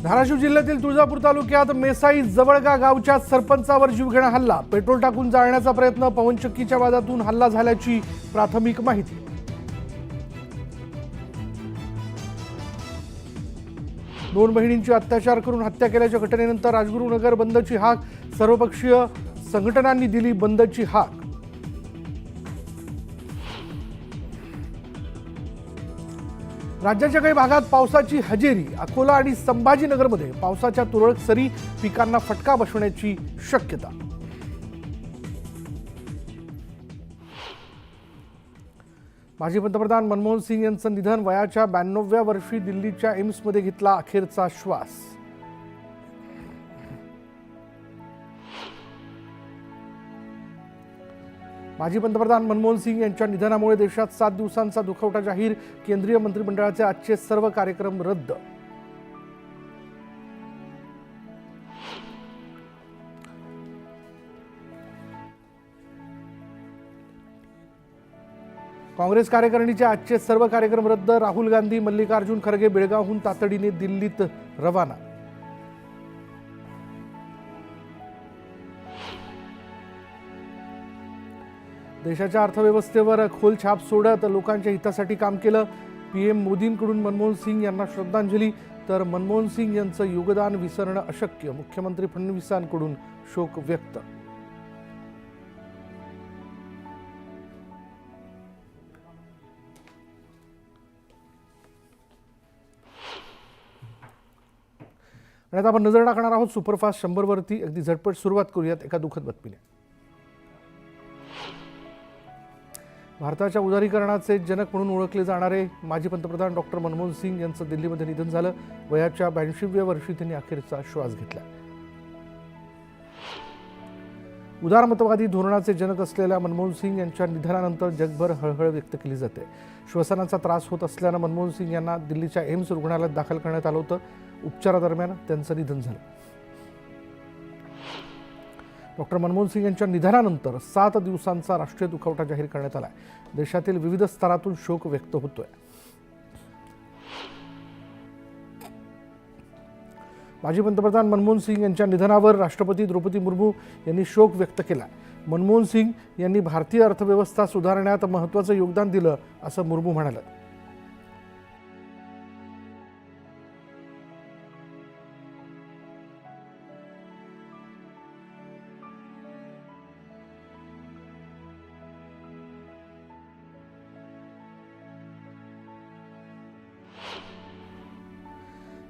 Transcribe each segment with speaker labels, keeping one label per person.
Speaker 1: धाराशिव जिल्ह्यातील तुळजापूर तालुक्यात मेसाई जवळगा गावच्या सरपंचावर जीवघेणा हल्ला, पेट्रोल टाकून जाळण्याचा प्रयत्न, पवनचक्कीच्या वादातून हल्ला झाल्याची प्राथमिक माहिती। दोन बहिणींची अत्याचार करून हत्या केल्याच्या घटनेनंतर राजगुरुनगर बंदची हाक, सर्वपक्षीय संघटनांनी दिली बंदची हाक। राज्याच्या काही भागात पावसाची हजेरी, अकोला आणि संभाजीनगरमध्ये पावसाच्या तुरळक सरी, पिकांना फटका बसण्याची शक्यता। माजी पंतप्रधान मनमोहन सिंग यांचं निधन, वयाच्या 92व्या वर्षी दिल्लीच्या एम्समध्ये घेतला अखेरचा श्वास। माजी पंतप्रधान मनमोहन सिंग यांच्या निधनामुळे देशात 7 दिवसांचा दुखवटा जाहीर, केंद्रीय मंत्रिमंडळाचे आजचे सर्व कार्यक्रम रद्द। काँग्रेस कार्यकारिणीचे आजचे सर्व कार्यक्रम रद्द, राहुल गांधी, मल्लिकार्जुन खरगे बेळगावहून तातडीने दिल्लीत रवाना। देशाच्या अर्थव्यवस्थेवर खोल छाप सोडत लोकांच्या हितासाठी काम केलं, पीएम मोदींकडून मनमोहन सिंग यांना श्रद्धांजली, तर मनमोहन सिंग यांचं योगदान विसरणं अशक्य, मुख्यमंत्री फडणवीसांकडून शोक व्यक्त। आता आपण नजर टाकणार आहोत सुपरफास्ट 100 वरती। अगदी झटपट सुरुवात करूयात एका दुःखद बातमीने। भारताच्या उदारीकरणाचे जनक म्हणून ओळखले जाणारे माजी पंतप्रधान डॉक्टर मनमोहन सिंग यांचं दिल्लीमध्ये निधन झालं, वयाच्या 82व्या वर्षी त्यांनी अखेरचा श्वास घेतला। उदारमतवादी धोरणाचे जनक असलेल्या मनमोहन सिंग यांच्या निधनानंतर जगभर हळहळ व्यक्त केली जाते। श्वसनाचा त्रास होत असल्यानं मनमोहन सिंग यांना दिल्लीच्या एम्स रुग्णालयात दाखल करण्यात आलं होतं। उपचारादरम्यान त्यांचं निधन झालं। डॉक्टर मनमोहन सिंग यांच्या निधनानंतर 7 दिवसांचा राष्ट्रीय दुखवटा जाहीर करण्यात आला आहे। देशातील विविध स्तरातून शोक व्यक्त होतोय। माजी पंतप्रधान मनमोहन सिंग यांच्या निधनावर राष्ट्रपती द्रौपदी मुर्मू यांनी शोक व्यक्त केला। मनमोहन सिंग यांनी भारतीय अर्थव्यवस्था सुधारण्यात महत्त्वाचं योगदान दिलं, असं मुर्मू म्हणाले।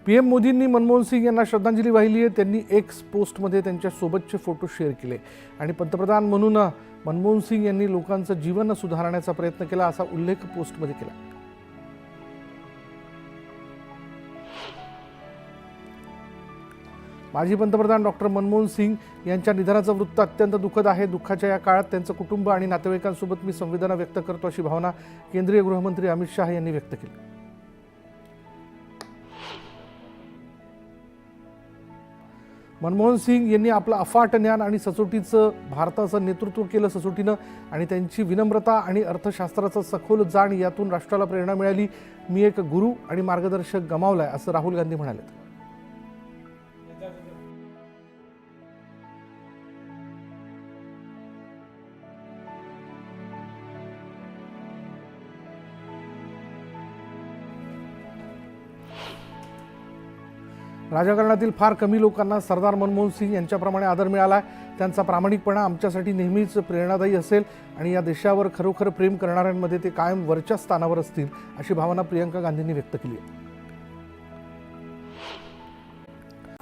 Speaker 1: पीएम मोदींनी मनमोहन सिंग यांना श्रद्धांजली वाहिली आहे। त्यांनी एक्स पोस्टमध्ये त्यांच्या सोबतचे फोटो शेअर केले आणि पंतप्रधान म्हणून मनमोहन सिंग यांनी लोकांचं जीवन सुधारण्याचा प्रयत्न केला, असा उल्लेख पोस्टमध्ये केला। माजी पंतप्रधान डॉक्टर मनमोहन सिंग यांच्या निधनाचं वृत्त अत्यंत दुःखद आहे। दुःखाच्या या काळात त्यांचं कुटुंब आणि नातेवाईकांसोबत मी संवेदना व्यक्त करतो, अशी भावना केंद्रीय गृहमंत्री अमित शाह यांनी व्यक्त केली। मनमोहन सिंग यांनी आपलं अफाट ज्ञान आणि सचोटीचं भारताचं नेतृत्व केलं सचोटीनं, आणि त्यांची विनम्रता आणि अर्थशास्त्राचं सखोल जाण यातून राष्ट्राला प्रेरणा मिळाली। मी एक गुरु आणि मार्गदर्शक गमावलाय, असं राहुल गांधी म्हणाले। राजकारणातील फार कमी लोकांना सरदार मनमोहन सिंग यांच्याप्रमाणे आदर मिळाला आहे। त्यांचा प्रामाणिकपणा आमच्यासाठी नेहमीच प्रेरणादायी असेल आणि या देशावर खरोखर प्रेम करणाऱ्यांमध्ये ते कायम वरच्या स्थानावर असतील, अशी भावना प्रियंका गांधींनी व्यक्त केली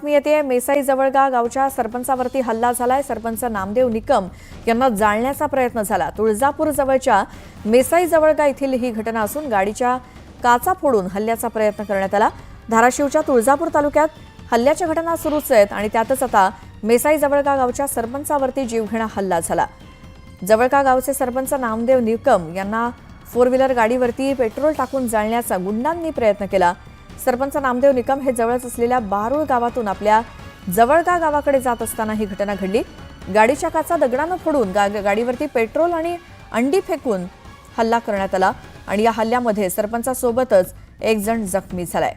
Speaker 1: आहे।
Speaker 2: मेसाई जवळगा गावच्या सरपंचावरती हल्ला झालाय। सरपंच नामदेव निकम यांना जाळण्याचा प्रयत्न झाला। तुळजापूर जवळच्या मेसाई जवळगा येथील ही घटना असून गाडीच्या काचा फोडून हल्ल्याचा प्रयत्न करण्यात आला। धाराशिवच्या तुळजापूर तालुक्यात हल्ल्याच्या घटना सुरूच आहेत आणि त्यातच आता मेसाई जवळगा गावच्या सरपंचावरती जीवघेणा हल्ला झाला। जवळगा गावचे सरपंच नामदेव निकम यांना 4 व्हीलर गाडीवरती पेट्रोल टाकून जाळण्याचा गुंडांनी प्रयत्न केला। सरपंच नामदेव निकम हे जवळच असलेल्या बारूळ गावातून आपल्या जवळगा गावाकडे जात असताना ही घटना घडली। गाडीच्या काचा दगडानं फोडून गाडीवरती पेट्रोल आणि अंडी फेकून हल्ला करण्यात आला आणि या हल्ल्यामध्ये सरपंचासोबतच एक जण जखमी झालाय।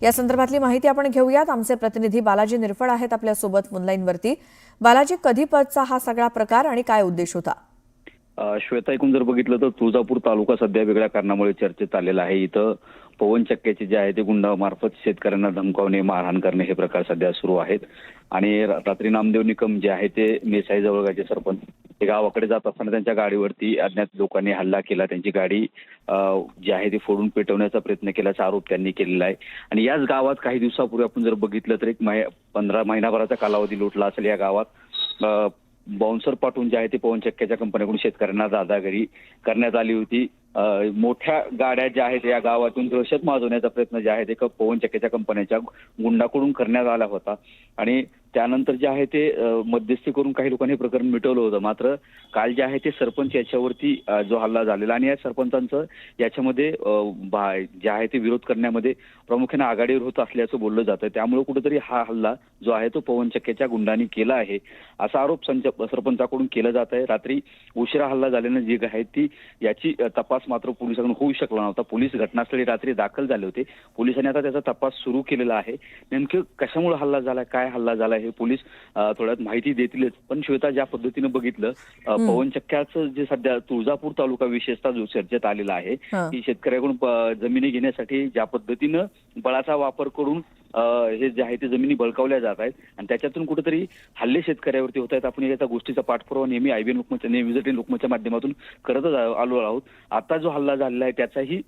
Speaker 2: या संदर्भातली माहिती आपण घेऊयात. आमचे प्रतिनिधी बालाजी निरफळ आहेत आपल्यासोबत फोनलाईनवरती. बालाजी, कधीपासूनचा हा सगळा प्रकार आणि काय उद्देश होता?
Speaker 3: श्वेता, ऐकून जर बघितलं तर तुळजापूर तालुका सध्या वेगळ्या कारणामुळे चर्चेत आलेला आहे. इथं पवन चक्क्याचे जे आहे ते गुंडामार्फत शेतकऱ्यांना धमकावणे, मारहाण करणे हे प्रकार सध्या सुरू आहेत. आणि रात्री नामदेव निकम जे आहे ते मेसाई जवळगाचे सरपंच ते गावाकडे जात असताना त्यांच्या गाडीवरती अज्ञात लोकांनी हल्ला केला. त्यांची गाडी जी आहे ती फोडून पेटवण्याचा प्रयत्न केल्याचा आरोप त्यांनी केलेला आहे. आणि याच गावात काही दिवसापूर्वी आपण जर बघितलं तर 15 महिनाभराचा कालावधी लोटला असेल. या गावात बाउन्सर पाठवून जे आहे ते पवन चक्क्याच्या कंपन्याकडून शेतकऱ्यांना दादागिरी करण्यात आली होती. मोठ्या गाड्या ज्या आहेत या गावातून दहशत माजवण्याचा प्रयत्न जे आहे ते पवन चक्क्याच्या कंपन्याच्या गुंडाकडून करण्यात आला होता. आणि त्यानंतर जे आहे ते मध्यस्थी करून काही लोकांनी हे प्रकरण मिटवलं होतं. मात्र काल जे आहे ते सरपंच याच्यावरती जो हल्ला झालेला आणि या सरपंचांचं याच्यामध्ये जे आहे ते विरोध करण्यामध्ये प्रामुख्याने आघाडीवर होत असल्याचं बोललं जातं. त्यामुळे कुठेतरी हा हल्ला जो आहे तो पवन चक्क्याच्या गुंडांनी केला आहे असा आरोप सरपंचाकडून केला जात आहे. रात्री उशिरा हल्ला झाल्यानं जी आहे ती याची तपास मात्र पोलिसांकडून होऊ शकला नव्हता. पोलीस घटनास्थळी रात्री दाखल झाले होते. पोलिसांनी आता त्याचा तपास सुरू केलेला आहे. नेमकं कशामुळे हल्ला झाला, काय हल्ला झाला हे पोलीस थोड्यात माहिती देतीलच. पण श्वेता, ज्या पद्धतीनं बघितलं पवन चक्क्याचं जे सध्या तुळजापूर तालुका विशेषतः जो चर्चेत आलेला आहे की शेतकऱ्याकडून जमिनी घेण्यासाठी ज्या पद्धतीनं बळाचा वापर करून हे जे आहे ते जमिनी बळकावल्या जात आहेत आणि त्याच्यातून कुठेतरी हल्ले शेतकऱ्यावरती होत आहेत. आपण या गोष्टीचा पाठपुरावा नेहमी IBN लोकमतच्या माध्यमातून करतच आलो आहोत. आता जो हल्ला झालेला आहे त्याचाही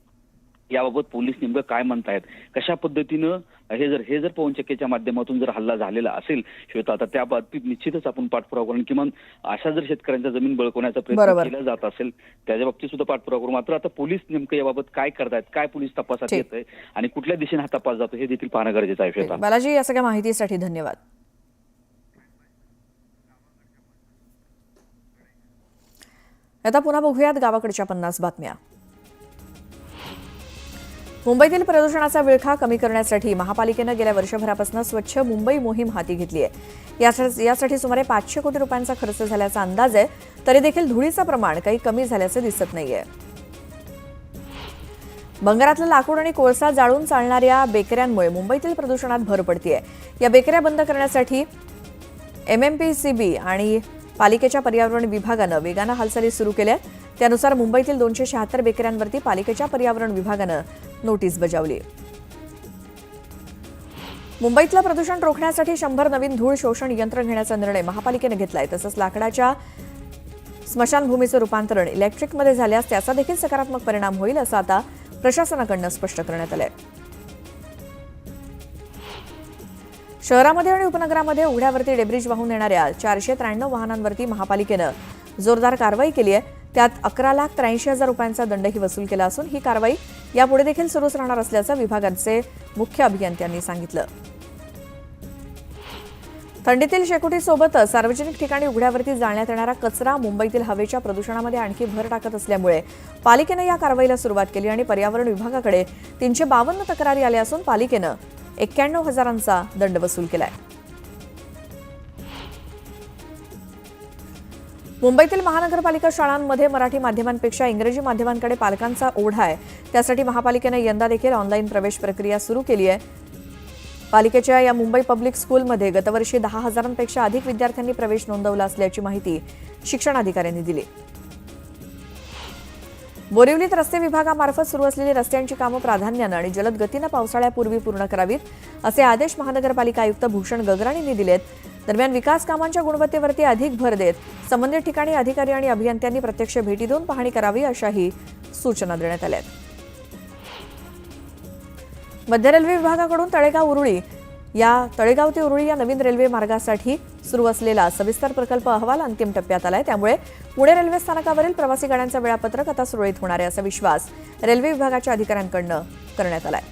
Speaker 3: याबाबत पोलीस नेमकं काय म्हणतायत, कशा पद्धतीनं हे जर पवन चक्क्याच्या माध्यमातून जर हल्ला झालेला असेल श्वेता, तर त्या बाबतीत निश्चितच आपण पाठपुरावा करून किमान अशा जर शेतकऱ्यांच्या जमीन बळकवण्याचा प्रयत्न केला जात असेल त्याच्या बाबतीत सुद्धा पाठपुरावा करू. मात्र आता पोलीस नेमकं याबाबत काय करतायत, काय पोलीस तपासात येत आहे आणि कुठल्या दिशेने हा तपास जातो हे देखील पाहणं गरजेचं आहे. श्वेता,
Speaker 2: बालाजी, या सगळ्या माहितीसाठी धन्यवाद. आता पुन्हा बघूयात गावाकडच्या 50 बातम्या. मुंबईतील प्रदूषणाचा विळखा कमी करण्यासाठी महापालिकेनं गेल्या वर्षभरापासून स्वच्छ मुंबई मोहीम हाती घेतली आहे. यासाठी सुमारे 500 कोटी रुपयांचा खर्च झाल्याचा अंदाज आहे. तरी देखील धुळीचं प्रमाण काही कमी झाल्याचं दिसत नाहीये. बंगारातलं लाकूड आणि कोळसा जाळून चालणाऱ्या बेकऱ्यांमुळे मुंबईतील प्रदूषणात भर पडतीये. या बेकऱ्या बंद करण्यासाठी MMPCB आणि पालिकेच्या पर्यावरण विभागानं वेगानं हालचाली सुरू केल्या. त्यानुसार मुंबईतील 276 बेकऱ्यांवरती पालिकेच्या पर्यावरण विभागानं नोटीस बजावली. मुंबईतलं प्रदूषण रोखण्यासाठी 100 नवीन धूळ शोषण यंत्र घेण्याचा निर्णय महापालिकेनं घेतलाय. तसंच लाकडाच्या स्मशानभूमीचं रूपांतरण इलेक्ट्रिकमध्ये झाल्यास त्याचा देखील सकारात्मक परिणाम होईल असं आता प्रशासनाकडून स्पष्ट करण्यात आलंय. शहरामध्ये आणि उपनगरामध्ये उघड्यावरती डेब्रिज वाहून येणाऱ्या 493 वाहनांवरती महापालिकेनं जोरदार कारवाई केली आहे. त्यात 11,83,000 रुपयांचा दंडही वसूल केला असून ही कारवाई यापुढे देखील सुरूच राहणार असल्याचं विभागाचे मुख्य अभियंत्यांनी सांगितलं. थंडीतील शेकोटीसोबतच सार्वजनिक ठिकाणी उघड्यावरती जाळण्यात येणारा कचरा मुंबईतील हवेच्या प्रदूषणामध्ये आणखी भर टाकत असल्यामुळे पालिकेनं या कारवाईला सुरुवात केली आणि पर्यावरण विभागाकडे 352 तक्रारी आल्या असून पालिकेनं 91,000चा दंड वसूल केलाय. मुंबईतील महानगरपालिका शाळांमध्ये मराठी माध्यमांपेक्षा इंग्रजी माध्यमांकडे पालकांचा ओढा आहे. त्यासाठी महापालिकेनं यंदा देखील ऑनलाईन प्रवेश प्रक्रिया सुरू केली आहे. पालिकेच्या या मुंबई पब्लिक स्कूलमध्ये गतवर्षी 10,000पेक्षा अधिक विद्यार्थ्यांनी प्रवेश नोंदवला असल्याची माहिती शिक्षणाधिकाऱ्यांनी दिली. बोरिवलीत रस्ते विभागामार्फत सुरू असलेली रस्त्यांची कामं प्राधान्यानं आणि जलद गतीनं पावसाळ्यापूर्वी पूर्ण करावीत असे आदेश महानगरपालिका आयुक्त भूषण गगराणींनी दिलेत. दरम्यान विकास कामांच्या गुणवत्तेवरती अधिक भर देत संबंधित ठिकाणी अधिकारी आणि अभियंत्यांनी प्रत्यक्ष भेटी देऊन पाहणी करावी अशाही सूचना देण्यात आल्या. मध्य रेल्वे विभागाकडून तळेगाव ते उरुळी या नवीन रेल्वे मार्गासाठी सुरू असलेला सविस्तर प्रकल्प अहवाल अंतिम टप्प्यात आलाय. त्यामुळे पुणे रेल्वे स्थानकावरील प्रवासी गाड्यांचं वेळापत्रक आता सुरळीत होणार आहे असा विश्वास रेल्वे विभागाच्या अधिकाऱ्यांकडून करण्यात आलाय.